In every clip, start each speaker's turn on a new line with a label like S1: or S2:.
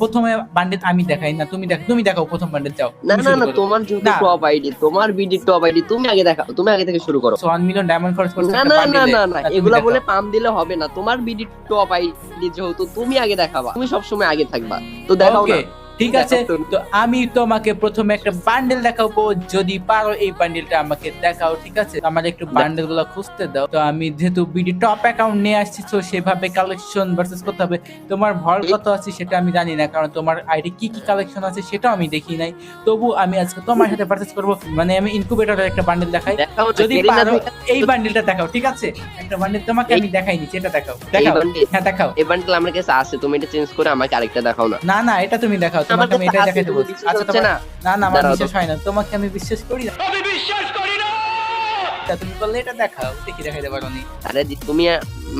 S1: প্রথমে বান্ডেল আমি দেখাই না, তুমি দেখাও প্রথম বান্ডেল চাও।
S2: না
S1: তুমি
S2: না
S1: শুরু
S2: না,
S1: করো।
S2: তোমার যেহেতু
S1: না
S2: টপ আইডি, তোমার বিডি টপ আইডি, তুমি আগে দেখাও, তুমি আগে থেকে শুরু করো।
S1: 1 মিলিয়ন ডায়মন্ড খরচ করছে
S2: না
S1: একটা
S2: না না
S1: বান্ডেলে।
S2: না না,
S1: তুমি
S2: এগুলা
S1: দেখাও।
S2: বলে পাম দিলে হবে না। তোমার বিডি টপ আইডি যেহেতু, তুমি আগে দেখাবা, তুমি সবসময় আগে থাকবা, তো দেখাও না।
S1: ওকে ঠিক আছে, তো আমি তোমাকে প্রথমে একটা বান্ডেল দেখাবো, যদি পারো এই বান্ডেলটা আমাকে দেখাও, ঠিক আছে? তো আমার একটু বান্ডেল গুলো খুঁজতে দাও। তো আমি যেহেতু বিডি টপ অ্যাকাউন্ট নিয়ে আসছি, তো সেভাবে কালেকশন ভার্সেস করতে হবে। তোমার ভর কত আছে সেটা আমি জানি না, কারণ তোমার আইডি কি কি কালেকশন আছে সেটাও আমি দেখি নাই। তবু আমি আজকে তোমার সাথে ভার্সেস করব, মানে আমি ইনকিউবেটরের একটা বান্ডেল দেখাই।
S2: দেখাও না,
S1: যদি
S2: কেরিনা
S1: পারো
S2: থেকে-
S1: এই বান্ডেলটা দেখাও, ঠিক আছে? একটা বান্ডেল তোমাকে আমি দেখাই নিচ্ছি, এটা দেখাও।
S2: এই
S1: দেখাও,
S2: বান্ডেল,
S1: হ্যাঁ দেখাও।
S2: এই বান্ডেল আমার কাছে আছে, তুমি এটা চেঞ্জ করে আমাকে আরেকটা দেখাও না।
S1: না না, এটা তুমি দেখাও,
S2: আমার
S1: তোমাকে আমি
S2: কাছে
S1: এটা
S2: আছে,
S1: দেখাই দেবো।
S2: তুমি বিশ্বাস
S1: আচ্ছা
S2: হচ্ছে
S1: তোমার,
S2: না?
S1: না না আমার
S2: দাঁড়াও
S1: বিশ্বাস
S2: তো।
S1: হয় না, তোমাকে আমি বিশ্বাস করি না। তা তুমি বললে এটা দেখাও, দেখি দেখাইতে পারো নি।
S2: আরে তুমি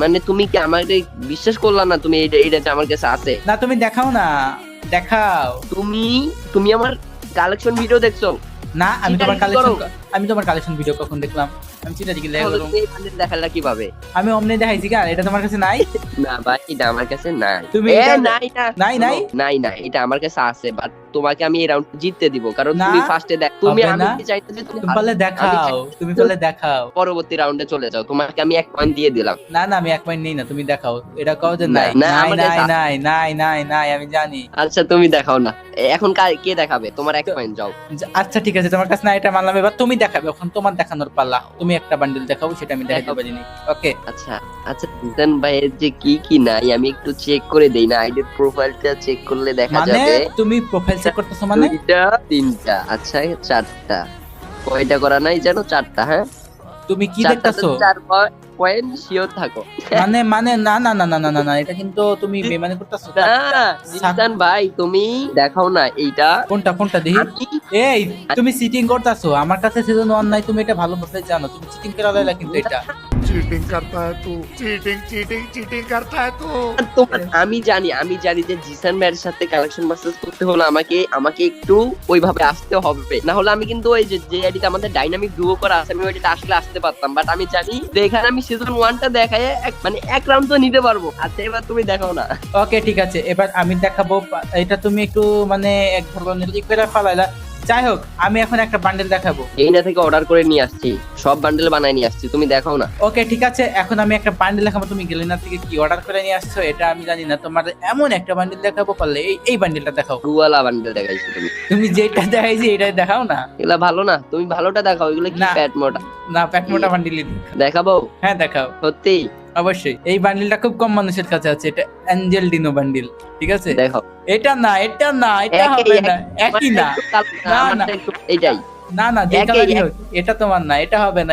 S2: মানে তুমি কি আমাকে বিশ্বাস করলা না? তুমি এটা যে আমার কাছে আছে,
S1: না তুমি দেখাও না, দেখাও।
S2: তুমি তুমি আমার কালেকশন ভিডিও দেখছো?
S1: না আমি
S2: চিটারি
S1: তোমার
S2: কি
S1: কালেকশন,
S2: করো?
S1: আমি তোমার কালেকশন ভিডিও কখন দেখলাম? আমি চিটারি কি
S2: তাহলে
S1: দেখলাম?
S2: তুমি এই বান্ডেল দেখালা কিভাবে?
S1: আমি অমনে দেখাইছি কার? এটা তোমার কাছে নাই?
S2: না ভাই, এটা আমার কাছে নাই।
S1: তুমি
S2: এ,
S1: এটা-
S2: নাই না,
S1: নাই, নাই?
S2: নাই না, এটা আমার কাছে আছে, বাট তোমাকে আমি এই রাউন্ড জিততে দিব, কারণ
S1: না,
S2: তুমি ফার্স্টে দেখ, তুমি
S1: হবে
S2: আমি
S1: না।
S2: চাইতে যে তুমি
S1: তুমি বললে দেখাও, তুমি বললে দেখাও।
S2: পরবর্তী রাউন্ডে চলে যাও, তোমাকে আমি 1 পয়েন্ট দিয়ে দিলাম।
S1: না না, আমি এক পয়েন্ট নেই না, তুমি দেখাও। এটা কও যে
S2: না,
S1: নাই
S2: না,
S1: নাই
S2: আমার
S1: নাই
S2: কাছে-
S1: নাই নাই নাই নাই, আমি জানি।
S2: আচ্ছা তুমি দেখাও না, এখন কে দেখাবে? তোমার 1 পয়েন্ট, যাও।
S1: আচ্ছা ঠিক আছে, তোমার কাছে না এটা মানলাম, এবার তুমি দেখাবে, এখন তোমার দেখানোর পালা। তুমি একটা বান্ডেল দেখাও, সেটা আমি দেখাতে
S2: দেখাও।
S1: পারিনি। ওকে
S2: আচ্ছা আচ্ছা, জিসান ভাইয়ের যে কি কি নাই আমি একটু চেক করে দেই না? আইডির প্রোফাইলটা চেক করলে দেখা
S1: মানে
S2: যাবে
S1: তুমি প্রোফাইল চেক করতেছো মানে?
S2: 2টা 3টা, আচ্ছা 4টা, কয়টা করা নাই জানো? 4টা, হ্যাঁ।
S1: তুমি কি
S2: 4টা
S1: দেখতেছো?
S2: 4 পয়েন্ট শিওর থাকো।
S1: মানে মানে না না না না না না না, এটা কিন্তু তুমি বেমানি করতেছো।
S2: না জিসান ভাই, তুমি দেখাও না এইটা।
S1: কোনটা কোনটা দেখি?
S2: আমি
S1: এই তুমি চিটিং করতেছো, আমার কাছে সিজন 1 নাই, তুমি এটা ভালোভাবে জানো। তুমি চিটিং করে লাইলা কিন্তু এটা।
S3: चीटिंग करता है तू चीटिंग चीटिंग चीटिंग करता है तू
S2: আমি জানি যে জিসান ভাইয়ের সাথে কালেকশন ভার্সেস করতে হলে আমাকে একটু ওইভাবে আসতে হবে, না হলে আমি কিন্তু ওই যে আইডিতে আমাদের ডাইনামিক ডুও করা আছে, আমি ওইটা আসলে আসতে পারতাম, বাট আমি জানি যে এখানে আমি সিজন 1টা দেখায় মানে এক রাউন্ড তো নিতে পারবো। আচ্ছা এবার তুমি দেখাও না।
S1: ওকে ঠিক আছে, এবার আমি দেখাবো। এটা তুমি একটু মানে এক ধরনের ই করে ফেলাইলা। যাই হোক, আমি এখন একটা বান্ডেল দেখাবো।
S2: এইনা থেকে অর্ডার করে নিয়ে আসছি, সব বান্ডেল বানায় নিয়ে আসছি, তুমি দেখাও না।
S1: ওকে ঠিক আছে, এখন আমি একটা বান্ডেল দেখাবো। তুমি গেলিনার থেকে কি অর্ডার করে নিয়ে আসছো এটা আমি জানি না, তোমার এমন একটা বান্ডেল দেখাবো, পারলে এই বান্ডেলটা দেখাও।
S2: ডুয়ালা বান্ডেল দেখাইছি তুমি।
S1: তুমি যেটা দেখাইছি এটাই দেখাও না।
S2: এগুলা ভালো না, তুমি ভালোটা দেখাও, এগুলো কি
S1: না।
S2: প্যাট মোটা
S1: না, প্যাক মোটা বান্ডেলই
S2: দেখাবো?
S1: হ্যাঁ দেখাও,
S2: সত্যি
S1: অবশ্যই। এই বান্ডেলটা খুব কম মানুষের কাছে আছে, এটা অ্যাঞ্জেল ডিনো বান্ডেল, ঠিক আছে?
S2: দেখাও।
S1: এটা না, এটা না, এটা হবে না, একই না।
S2: না
S1: না,
S2: না,
S1: না।
S2: এইটাই
S1: না না, যে
S2: একই,
S1: কালারই হোক, এটা তোমার না, এটা হবে না।